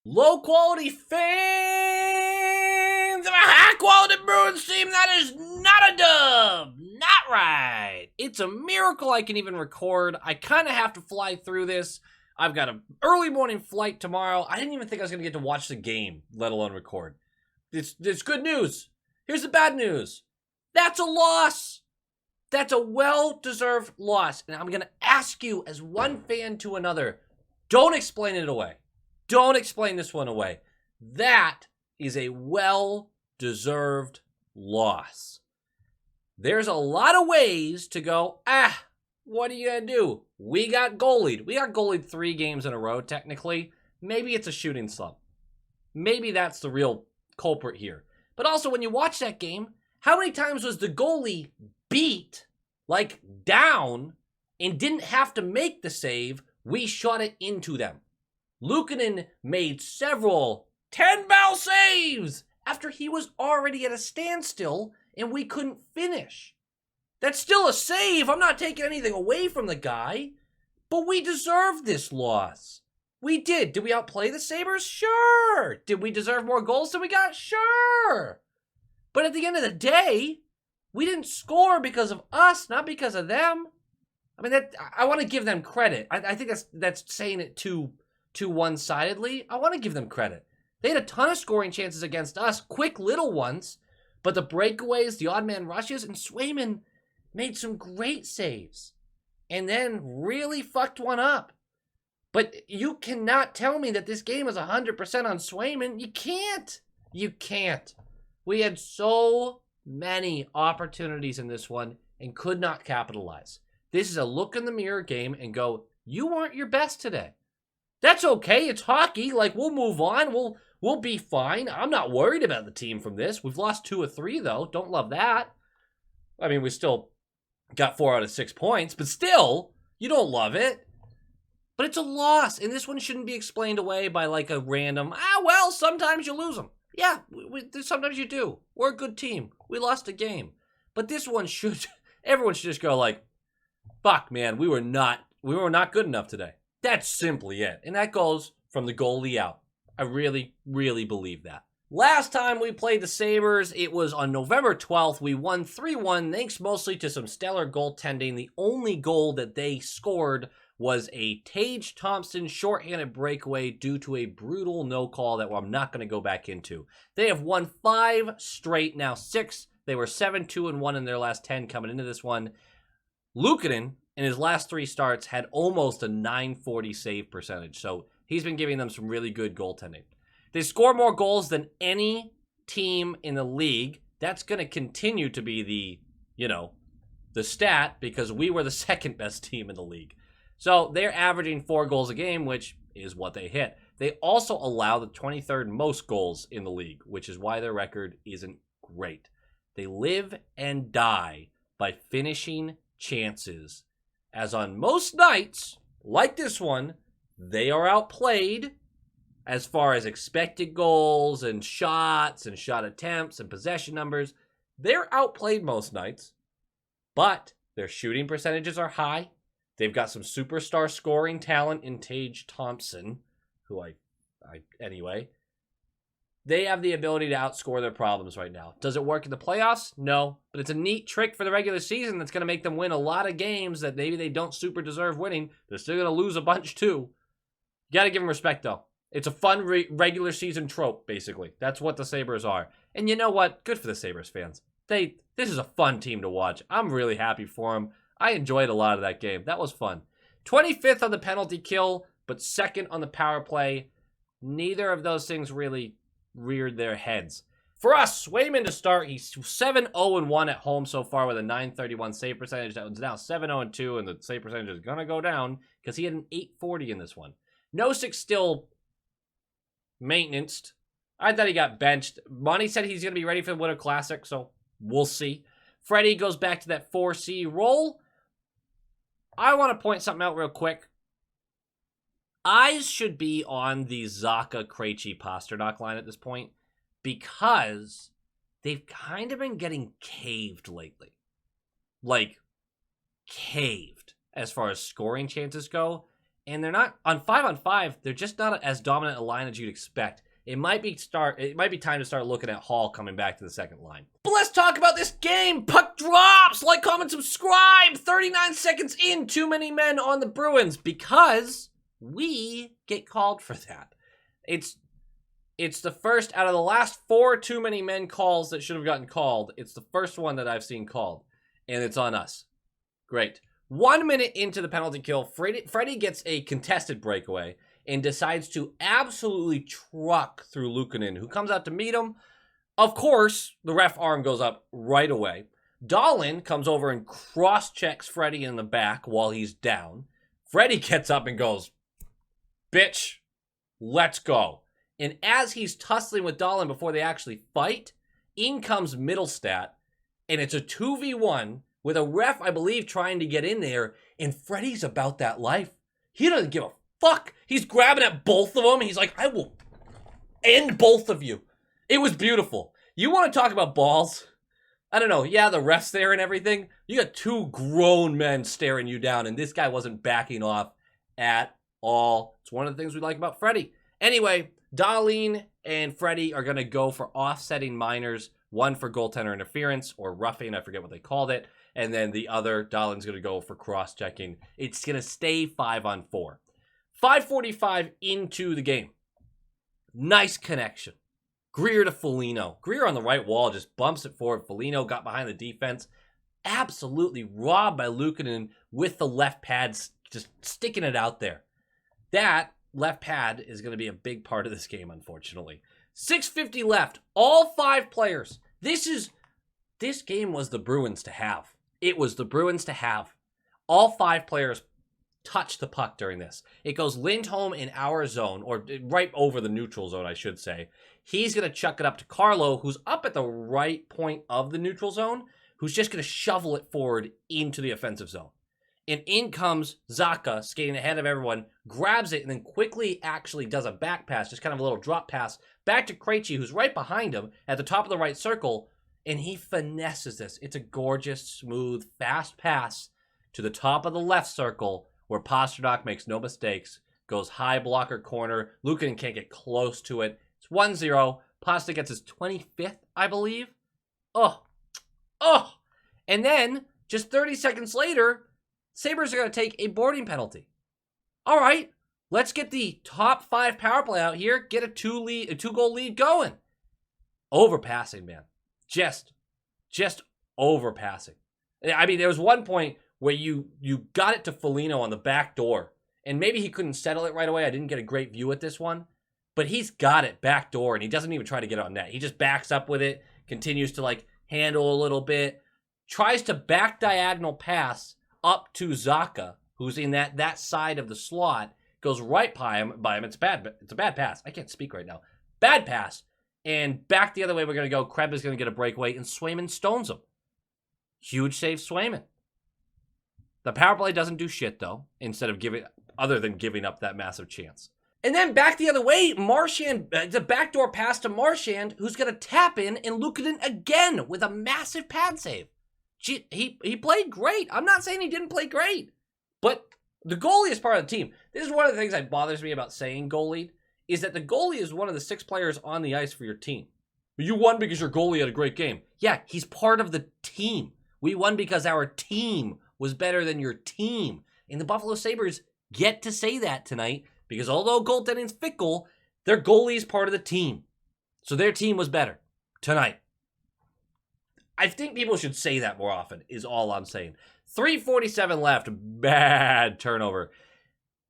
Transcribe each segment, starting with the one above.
Low quality fans of a high quality Bruins team, that is not a dub. Not right. It's a miracle I can even record. I kind of have to fly through this. I've got an early morning flight tomorrow. I didn't even think I was going to get to watch the game, let alone record. It's good news. Here's the bad news. That's a loss. That's a well-deserved loss. And I'm going to ask you as one fan to another, don't explain it away. Don't explain this one away. That is a well-deserved loss. There's a lot of ways to go, what are you going to do? We got goalied. We got goalied 3 games in a row, technically. Maybe it's a shooting slump. Maybe that's the real culprit here. But also, when you watch that game, how many times was the goalie beat, like down, and didn't have to make the save? We shot it into them. Luukkonen made several 10-ball saves after he was already at a standstill and we couldn't finish. That's still a save. I'm not taking anything away from the guy, but we deserved this loss. We did. Did we outplay the Sabres? Sure. Did we deserve more goals than we got? Sure. But at the end of the day, we didn't score because of us, not because of them. I mean, I want to give them credit. I think that's saying it too one-sidedly. I want to give them credit. They had a ton of scoring chances against us, quick little ones, but the breakaways, the odd man rushes, and Swayman made some great saves and then really fucked one up. But you cannot tell me that this game is 100% on Swayman. You can't. You can't. We had so many opportunities in this one and could not capitalize. This is a look in the mirror game and go, you weren't your best today. That's okay. It's hockey. Like, we'll move on. We'll be fine. I'm not worried about the team from this. We've lost 2 or 3, though. Don't love that. I mean, we still got 4 out of 6 points, but still, you don't love it. But it's a loss, and this one shouldn't be explained away by like a random, well, sometimes you lose them. Yeah, sometimes you do. We're a good team. We lost a game. But this one everyone should just go like, fuck, man, we were not good enough today. That's simply it. And that goes from the goalie out. I really, really believe that. Last time we played the Sabres, it was on November 12th. We won 3-1, thanks mostly to some stellar goaltending. The only goal that they scored was a Tage Thompson shorthanded breakaway due to a brutal no call that I'm not going to go back into. They have won 5 straight, now 6. They were 7-2-1 in their last 10 coming into this one. Luukkonen, in his last 3 starts, had almost a .940 save percentage, so he's been giving them some really good goaltending. They score more goals than any team in the league. That's going to continue to be the stat because we were the second best team in the league. So they're averaging 4 goals a game, which is what they hit. They also allow the 23rd most goals in the league, which is why their record isn't great. They live and die by finishing chances. As on most nights, like this one, they are outplayed as far as expected goals and shots and shot attempts and possession numbers. They're outplayed most nights, but their shooting percentages are high. They've got some superstar scoring talent in Tage Thompson, who anyway. They have the ability to outscore their problems right now. Does it work in the playoffs? No, but it's a neat trick for the regular season that's going to make them win a lot of games that maybe they don't super deserve winning. They're still going to lose a bunch too. You got to give them respect though. It's a fun regular season trope, basically. That's what the Sabres are. And you know what? Good for the Sabres fans. This is a fun team to watch. I'm really happy for them. I enjoyed a lot of that game. That was fun. 25th on the penalty kill, but 2nd on the power play. Neither of those things really reared their heads. For us, Swayman to start, he's 7-0-1 at home so far with a .931 save percentage. That one's now 7-0-2, and the save percentage is going to go down because he had an .840 in this one. Nosek still maintenanced. I thought he got benched. Monty said he's going to be ready for the Winter Classic, so we'll see. Freddie goes back to that 4C role. I want to point something out real quick. Eyes should be on the Zacha, Krejci, Pasternak line at this point because they've kind of been getting caved lately. Like, caved as far as scoring chances go. and they're not on 5-on-5. They're just not as dominant a line as you'd expect. It might be time to start looking at Hall coming back to the second line. But let's talk about this game. Puck drops. Like, comment, subscribe. 39 seconds in. Too many men on the Bruins because we get called for that. It's the first out of the last 4 too many men calls that should have gotten called. It's the first one that I've seen called, and it's on us. Great. 1 minute into the penalty kill, Freddie gets a contested breakaway and decides to absolutely truck through Luukkonen, who comes out to meet him. Of course, the ref arm goes up right away. Dahlin comes over and cross-checks Freddie in the back while he's down. Freddie gets up and goes, "Bitch, let's go." And as he's tussling with Dahlin before they actually fight, in comes Middlestat, and it's a 2v1 with a ref, I believe, trying to get in there, and Freddie's about that life. He doesn't give a fuck. He's grabbing at both of them. He's like, "I will end both of you." It was beautiful. You want to talk about balls? I don't know. Yeah, the ref's there and everything. You got 2 grown men staring you down, and this guy wasn't backing off at all. It's one of the things we like about Freddie. Anyway, Dahlin and Freddie are going to go for offsetting minors. One for goaltender interference or roughing. I forget what they called it. And then the other, Dahlin's going to go for cross-checking. It's going to stay 5-on-4. 5:45 into the game. Nice connection. Greer to Foligno. Greer on the right wall just bumps it forward. Foligno got behind the defense. Absolutely robbed by Luukkonen with the left pads, just sticking it out there. That left pad is going to be a big part of this game, unfortunately. 6:50 left. All 5 players. This game was the Bruins to have. It was the Bruins to have. All 5 players touch the puck during this. It goes Lindholm in our zone, or right over the neutral zone, I should say. He's going to chuck it up to Carlo, who's up at the right point of the neutral zone, who's just going to shovel it forward into the offensive zone. And in comes Zacha, skating ahead of everyone, grabs it, and then quickly actually does a back pass, just kind of a little drop pass, back to Krejci, who's right behind him at the top of the right circle, and he finesses this. It's a gorgeous, smooth, fast pass to the top of the left circle, where Pastrnak makes no mistakes, goes high blocker corner. Luukkonen can't get close to it. It's 1-0. Pastrnak gets his 25th, I believe. Oh. And then, just 30 seconds later, Sabres are going to take a boarding penalty. All right, let's get the top 5 power play out here. Get a 2-goal lead going. Overpassing, man. Just overpassing. I mean, there was one point where you got it to Foligno on the back door, and maybe he couldn't settle it right away. I didn't get a great view at this one, but he's got it back door, and he doesn't even try to get it on net. He just backs up with it, continues to handle a little bit, tries to back diagonal pass up to Zacha, who's in that side of the slot, goes right by him. It's a bad pass. I can't speak right now. Bad pass. And back the other way we're going to go. Krebs is going to get a breakaway, and Swayman stones him. Huge save, Swayman. The power play doesn't do shit, though, other than giving up that massive chance. And then back the other way, Marchand, the backdoor pass to Marchand, who's going to tap in, and Luukkonen again with a massive pad save. He played great. I'm not saying he didn't play great, but the goalie is part of the team. This is one of the things that bothers me about saying goalie, is that the goalie is one of the 6 players on the ice for your team. You won because your goalie had a great game. Yeah, he's part of the team. We won because our team was better than your team. And the Buffalo Sabres get to say that tonight, because although goaltending's fickle, their goalie is part of the team. So their team was better tonight. I think people should say that more often, is all I'm saying. 3:47 left. Bad turnover.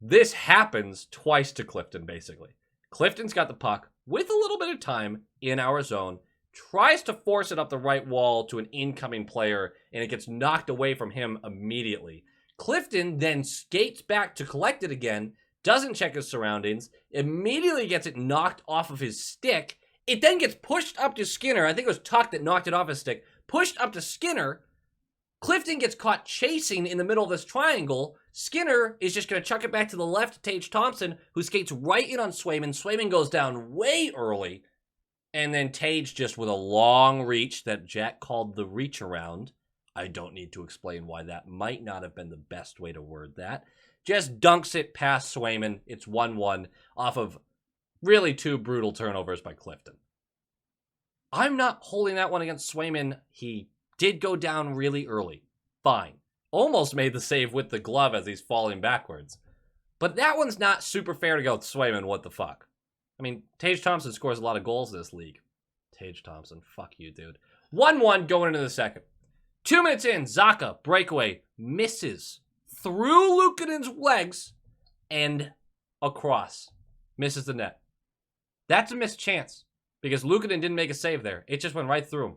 This happens twice to Clifton, basically. Clifton's got the puck with a little bit of time in our zone, tries to force it up the right wall to an incoming player, and it gets knocked away from him immediately. Clifton then skates back to collect it again, doesn't check his surroundings, immediately gets it knocked off of his stick. It then gets pushed up to Skinner. I think it was Tuck that knocked it off his stick. Pushed up to Skinner. Clifton gets caught chasing in the middle of this triangle. Skinner is just going to chuck it back to the left to Tage Thompson, who skates right in on Swayman. Swayman goes down way early. And then Tage, just with a long reach that Jack called the reach around. I don't need to explain why that might not have been the best way to word that. just dunks it past Swayman. It's 1-1 off of really 2 brutal turnovers by Clifton. I'm not holding that one against Swayman. He did go down really early. Fine. Almost made the save with the glove as he's falling backwards. But that one's not super fair to go with Swayman. What the fuck? I mean, Tage Thompson scores a lot of goals in this league. Tage Thompson, fuck you, dude. 1-1 going into the second. 2 minutes in, Zaka, breakaway, misses through Luukkonen's legs and across. Misses the net. That's a missed chance because Luukkonen didn't make a save there. It just went right through him.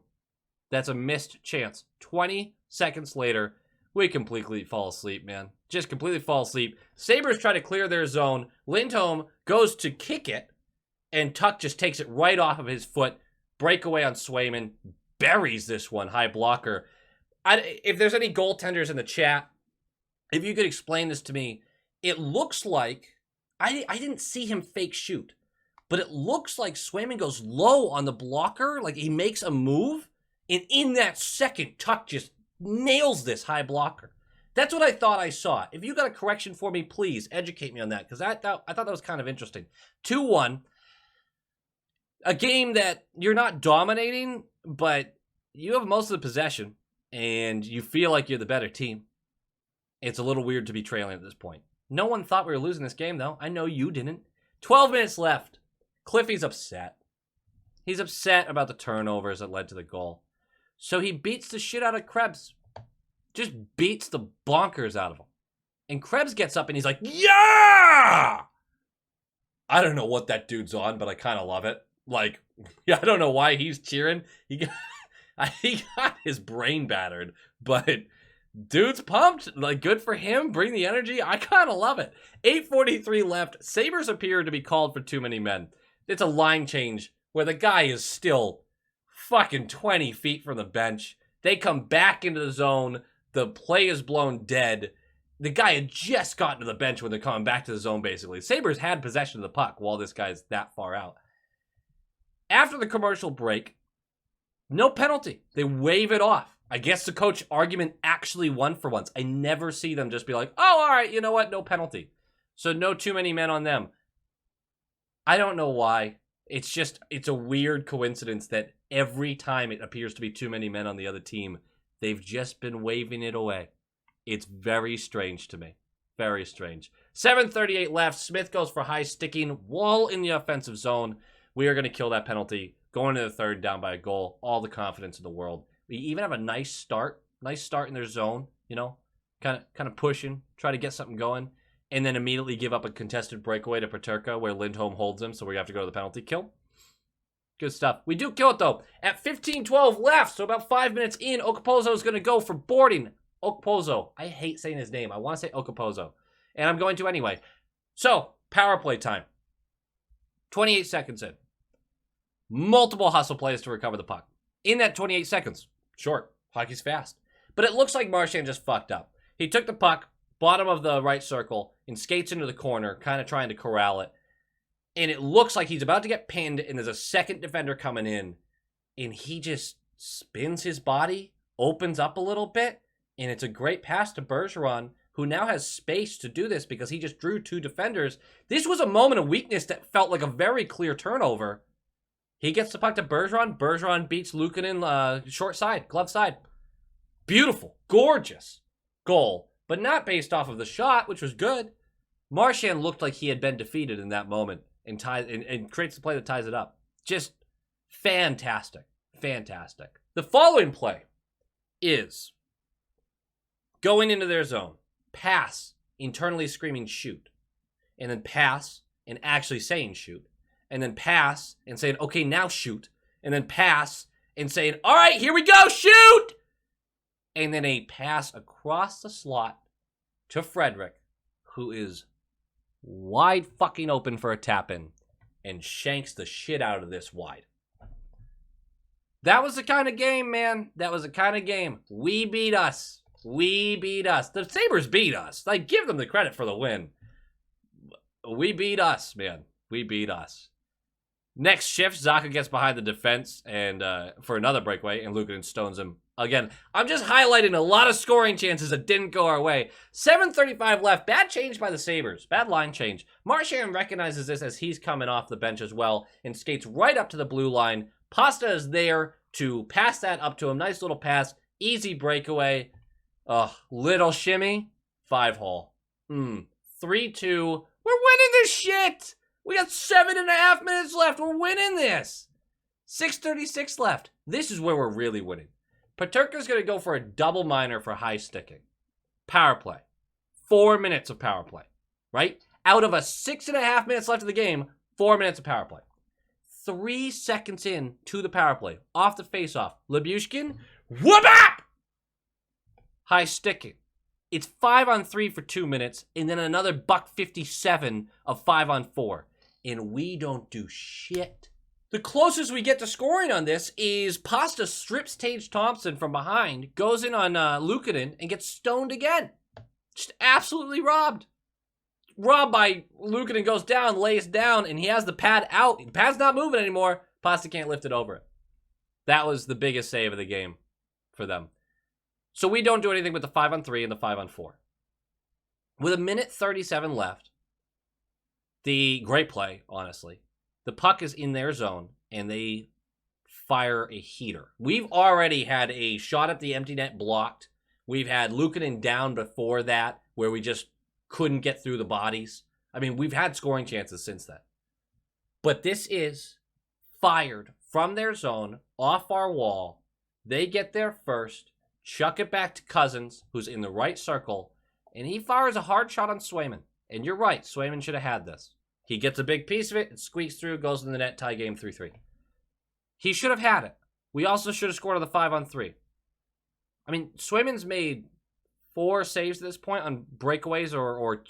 That's a missed chance. 20 seconds later, we completely fall asleep, man. Just completely fall asleep. Sabres try to clear their zone. Lindholm goes to kick it, and Tuck just takes it right off of his foot. Breakaway on Swayman. Buries this one. High blocker. If there's any goaltenders in the chat, if you could explain this to me, it looks like, I didn't see him fake shoot, but it looks like Swayman goes low on the blocker, like he makes a move, and in that second, Tuck just nails this high blocker. That's what I thought I saw. If you got a correction for me, please educate me on that, because I thought that was kind of interesting. 2-1. A game that you're not dominating, but you have most of the possession, and you feel like you're the better team. It's a little weird to be trailing at this point. No one thought we were losing this game, though. I know you didn't. 12 minutes left. Cliffy's upset. He's upset about the turnovers that led to the goal. So he beats the shit out of Krebs. Just beats the bonkers out of him. And Krebs gets up and he's like, yeah! I don't know what that dude's on, but I kind of love it. Like, yeah, I don't know why he's cheering. He got his brain battered, but dude's pumped. Like, good for him. Bring the energy. I kind of love it. 8:43 left. Sabres appear to be called for too many men. It's a line change where the guy is still fucking 20 feet from the bench. They come back into the zone. The play is blown dead. The guy had just gotten to the bench when they're coming back to the zone, basically. Sabres had possession of the puck while this guy's that far out. After the commercial break, no penalty. They wave it off. I guess the coach argument actually won for once. I never see them just be like, oh, all right, you know what? No penalty. So no too many men on them. I don't know why. It's a weird coincidence that every time it appears to be too many men on the other team, they've just been waving it away. It's very strange to me. Very strange. 7:38 left. Smith goes for high sticking. Wall in the offensive zone. We are going to kill that penalty. Going to the third, down by a goal. All the confidence in the world. We even have a nice start. Nice start in their zone. You know, kind of pushing. Try to get something going. And then immediately give up a contested breakaway to Peterka where Lindholm holds him. So we have to go to the penalty kill. Good stuff. We do kill it, though. At 15:12 left, so about 5 minutes in, Okposo is going to go for boarding. Okposo. I hate saying his name. I want to say Okposo. And I'm going to anyway. So, power play time. 28 seconds in. Multiple hustle plays to recover the puck. In that 28 seconds. Short. Hockey's fast. But it looks like Marchand just fucked up. He took the puck, bottom of the right circle, and skates into the corner, kind of trying to corral it. And it looks like he's about to get pinned, and there's a second defender coming in. And he just spins his body, opens up a little bit, and it's a great pass to Bergeron, who now has space to do this because he just drew 2 defenders. This was a moment of weakness that felt like a very clear turnover. He gets the puck to Bergeron. Bergeron beats Luukkonen short side, glove side. Beautiful, gorgeous goal, but not based off of the shot, which was good. Marchand looked like he had been defeated in that moment and creates the play that ties it up. Just fantastic, fantastic. The following play is going into their zone, pass, internally screaming shoot, and then pass and actually saying shoot, and then pass and saying, okay, now shoot, and then pass and saying, all right, here we go, shoot! And then a pass across the slot to Frederick, who is wide fucking open for a tap-in, and shanks the shit out of this wide. That was the kind of game, man. That was the kind of game. We beat us. We beat us. The Sabres beat us. Like, give them the credit for the win. We beat us, man. We beat us. Next shift, Zaka gets behind the defense and for another breakaway, and Lukanen stones him again. I'm just highlighting a lot of scoring chances that didn't go our way. 7:35 left. Bad change by the Sabres. Bad line change. Marchand recognizes this as he's coming off the bench as well and skates right up to the blue line. Pasta is there to pass that up to him. Nice little pass. Easy breakaway. Little shimmy. 5-hole. 3-2. We're winning this shit! We got 7.5 minutes left. We're winning this. 6:36 left. This is where we're really winning. Peterka's going to go for a double minor for high sticking. Power play. 4 minutes of power play. Right? Out of a 6.5 minutes left of the game, 4 minutes of power play. 3 seconds in to the power play. Off the face-off. Lyubushkin. Whoop up! High sticking. It's 5-on-3 for 2 minutes, and then another $1.57 of 5-on-4. And we don't do shit. The closest we get to scoring on this is Pasta strips Tage Thompson from behind, goes in on Lukanen, and gets stoned again. Just absolutely robbed. Robbed by Lukanen, goes down, lays down, and he has the pad out. The pad's not moving anymore. Pasta can't lift it over it. That was the biggest save of the game for them. So we don't do anything with the 5-on-3 and the 5-on-4. With 1:37 left, the great play, honestly. The puck is in their zone, and they fire a heater. We've already had a shot at the empty net blocked. We've had Lukanen down before that, where we just couldn't get through the bodies. I mean, we've had scoring chances since then. But this is fired from their zone, off our wall. They get there first, chuck it back to Cousins, who's in the right circle, and he fires a hard shot on Swayman. And you're right, Swayman should have had this. He gets a big piece of it, it squeaks through, goes in the net, tie game 3-3. He should have had it. We also should have scored on the 5-on-3. I mean, Swayman's made 4 saves at this point on breakaways or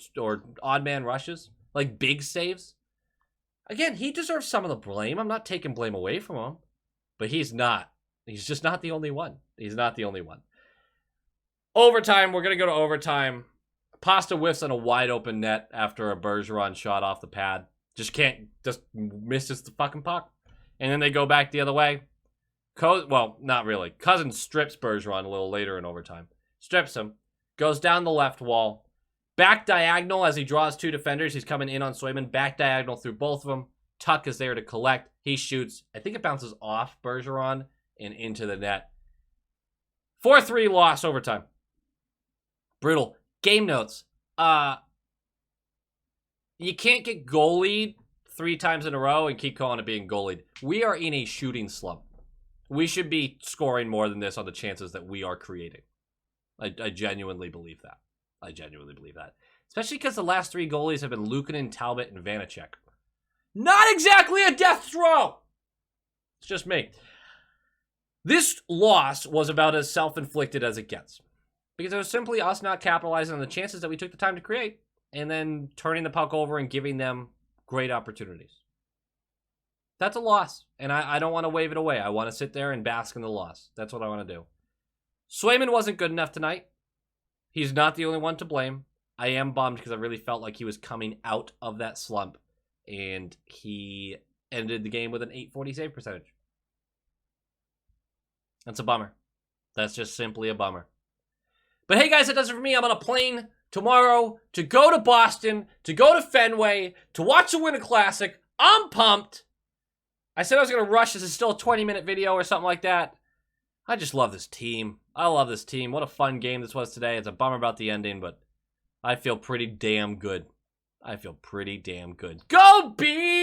odd man rushes, like big saves. Again, he deserves some of the blame. I'm not taking blame away from him, but he's not. He's just not the only one. He's not the only one. Overtime, we're going to go to overtime. Pasta whiffs on a wide open net after a Bergeron shot off the pad. Just misses the fucking puck. And then they go back the other way. Well, not really. Cousins strips Bergeron a little later in overtime. Strips him. Goes down the left wall. Back diagonal as he draws 2 defenders. He's coming in on Swayman. Back diagonal through both of them. Tuck is there to collect. He shoots. I think it bounces off Bergeron and into the net. 4-3 loss overtime. Brutal. Game notes. You can't get goalied 3 times in a row and keep calling it being goalied. We are in a shooting slump. We should be scoring more than this on the chances that we are creating. I genuinely believe that. I genuinely believe that. Especially because the last 3 goalies have been Lukanen, Talbot, and Vanacek. Not exactly a death throw! It's just me. This loss was about as self-inflicted as it gets. Because it was simply us not capitalizing on the chances that we took the time to create and then turning the puck over and giving them great opportunities. That's a loss, and I don't want to wave it away. I want to sit there and bask in the loss. That's what I want to do. Swayman wasn't good enough tonight. He's not the only one to blame. I am bummed because I really felt like he was coming out of that slump, and he ended the game with an .840 save percentage. That's a bummer. That's just simply a bummer. But hey guys, that does it for me. I'm on a plane tomorrow to go to Boston, to go to Fenway, to watch the Winter Classic. I'm pumped. I said I was going to rush. This is still a 20-minute video or something like that. I just love this team. I love this team. What a fun game this was today. It's a bummer about the ending, but I feel pretty damn good. I feel pretty damn good. Go Bees!